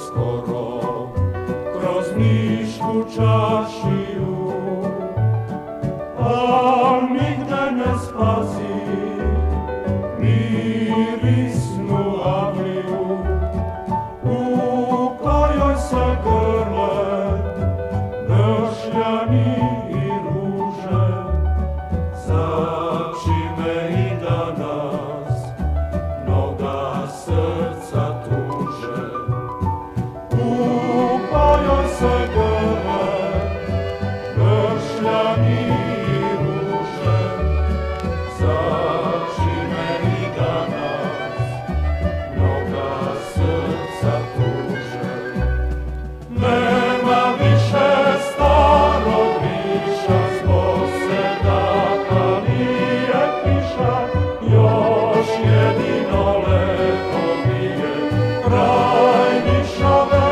Skoro kroz Nišku čašiju, a nigde ne spazi mirisnu avliju u kojoj se grle bršljani i ruže, začime i danas mnoga srca tuže. U kojoj se grle bršljani i ruže, začime i danas mnoga srca tuže. Nema više starog viša, zbog sedaka lije kiša, još jedino lepo mi je kraj Nišave.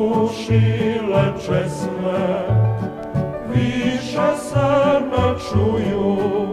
Presušile česme, više se ne čuju.